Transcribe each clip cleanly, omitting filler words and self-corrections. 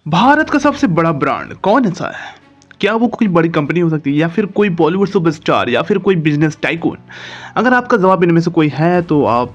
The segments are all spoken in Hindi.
भारत का सबसे बड़ा ब्रांड कौन सा है? क्या वो कोई बड़ी कंपनी हो सकती है या फिर कोई बॉलीवुड सुपरस्टार या फिर कोई बिजनेस टाइकून? अगर आपका जवाब इनमें से कोई है तो आप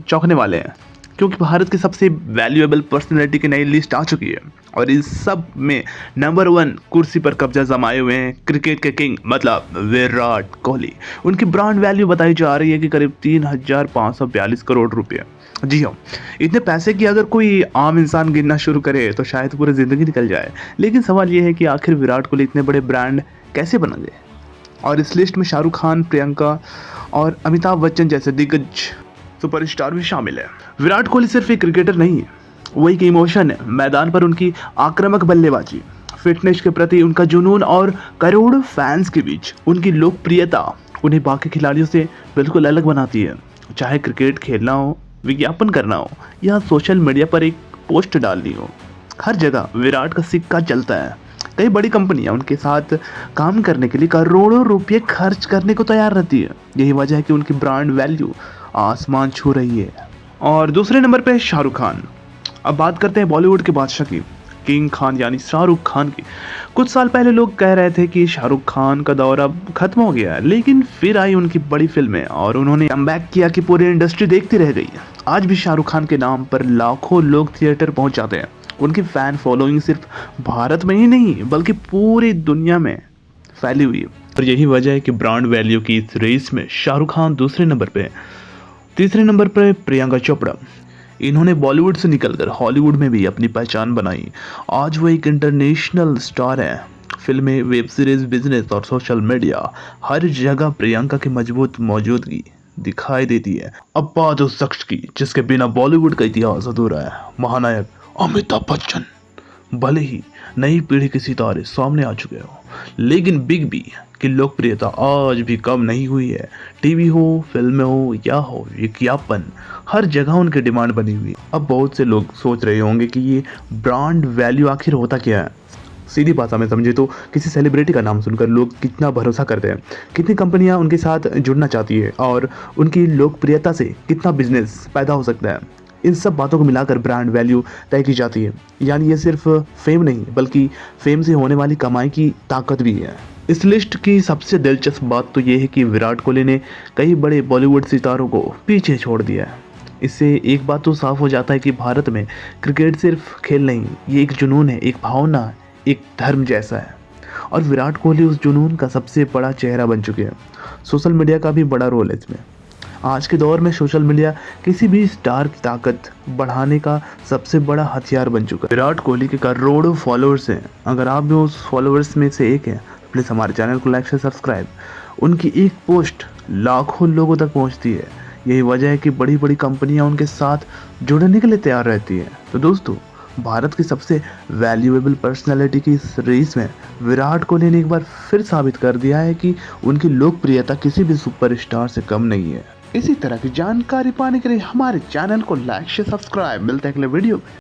चौंकने वाले हैं, क्योंकि भारत की सबसे वैल्यूएबल पर्सनैलिटी की नई लिस्ट आ चुकी है और इस सब में नंबर 1 कुर्सी पर कब्जा जमाए हुए हैं क्रिकेट के किंग मतलब विराट कोहली। उनकी ब्रांड वैल्यू बताई जा रही है कि करीब 3,542 करोड़ रुपये। जी हाँ, इतने पैसे की अगर कोई आम इंसान गिनना शुरू करे तो शायद पूरी ज़िंदगी निकल जाए। लेकिन सवाल ये है कि आखिर विराट कोहली इतने बड़े ब्रांड कैसे बन गए? और इस लिस्ट में शाहरुख खान, प्रियंका और अमिताभ बच्चन जैसे दिग्गज सुपरस्टार भी शामिल है। विराट कोहली सिर्फ एक क्रिकेटर नहीं है, वो एक इमोशन है। मैदान पर उनकी आक्रामक बल्लेबाजी, फिटनेस के प्रति उनका जुनून और करोड़ों फैंस के बीच उनकी लोकप्रियता उन्हें बाकी खिलाड़ियों से बिल्कुल अलग बनाती है। चाहे क्रिकेट खेलना हो, विज्ञापन करना हो या सोशल मीडिया पर एक पोस्ट डालनी हो, हर जगह विराट का सिक्का चलता है। कई बड़ी कंपनियां उनके साथ काम करने के लिए करोड़ों रुपए खर्च करने को तैयार रहती है। यही वजह है कि उनकी ब्रांड वैल्यू आसमान छू रही है। और दूसरे नंबर पे है शाहरुख खान। अब बात करते हैं बॉलीवुड के बादशाह की, किंग खान यानी शाहरुख खान की। कुछ साल पहले लोग कह रहे थे कि शाहरुख खान का दौर अब खत्म हो गया है, लेकिन फिर आई उनकी बड़ी फिल्में और उन्होंने कमबैक किया कि पूरी इंडस्ट्री देखती रह गई। आज भी शाहरुख खान के नाम पर लाखों लोग थिएटर पहुंच जाते हैं। उनकी फैन फॉलोइंग सिर्फ भारत में ही नहीं बल्कि पूरी दुनिया में फैली हुई है और यही वजह है कि ब्रांड वैल्यू की इस रेस में शाहरुख खान दूसरे नंबर पे है। तीसरे नंबर पर प्रियंका चोपड़ा। इन्होंने बॉलीवुड से निकलकर हॉलीवुड में भी अपनी पहचान बनाई। आज वो एक इंटरनेशनल स्टार है। फिल्में, वेब सीरीज, बिजनेस और सोशल मीडिया, हर जगह प्रियंका की मजबूत मौजूदगी दिखाई देती है। अब बात उस शख्स की जिसके बिना बॉलीवुड का इतिहास अधूरा है, महानायक अमिताभ बच्चन। भले ही नई पीढ़ी के सितारे सामने आ चुके हो, लेकिन बिग बी की लोकप्रियता आज भी कम नहीं हुई है। टीवी हो, फिल्में हो या हो विज्ञापन, हर जगह उनकी डिमांड बनी हुई है। अब बहुत से लोग सोच रहे होंगे कि ये ब्रांड वैल्यू आखिर होता क्या है। सीधी भाषा में समझे तो किसी सेलिब्रिटी का नाम सुनकर लोग कितना भरोसा करते हैं, कितनी कंपनियां उनके साथ जुड़ना चाहती है और उनकी लोकप्रियता से कितना बिजनेस पैदा हो सकता है। इन सब बातों को मिलाकर ब्रांड वैल्यू तय की जाती है। यानी ये सिर्फ फेम नहीं बल्कि फेम से होने वाली कमाई की ताकत भी है। इस लिस्ट की सबसे दिलचस्प बात तो ये है कि विराट कोहली ने कई बड़े बॉलीवुड सितारों को पीछे छोड़ दिया है। इससे एक बात तो साफ हो जाता है कि भारत में क्रिकेट सिर्फ खेल नहीं, ये एक जुनून है, एक भावना है, एक धर्म जैसा है। और विराट कोहली उस जुनून का सबसे बड़ा चेहरा बन चुके हैं। सोशल मीडिया का भी बड़ा रोल है इसमें। आज के दौर में सोशल मीडिया किसी भी स्टार की ताकत बढ़ाने का सबसे बड़ा हथियार बन चुका है। विराट कोहली के करोड़ों फॉलोअर्स हैं। अगर आप भी उस फॉलोअर्स में से एक हैं, प्लीज़ हमारे चैनल को लाइक से सब्सक्राइब। उनकी एक पोस्ट लाखों लोगों तक पहुंचती है। यही वजह है कि बड़ी बड़ी कंपनियां उनके साथ जुड़ने के लिए तैयार रहती है। तो दोस्तों, भारत की सबसे वैल्यूएबल पर्सनालिटी की इस रेस में विराट कोहली ने एक बार फिर साबित कर दिया है कि उनकी लोकप्रियता किसी भी सुपरस्टार से कम नहीं है। इसी तरह की जानकारी पाने के लिए हमारे चैनल को लाइक से सब्सक्राइब। मिलते हैं अगले वीडियो में।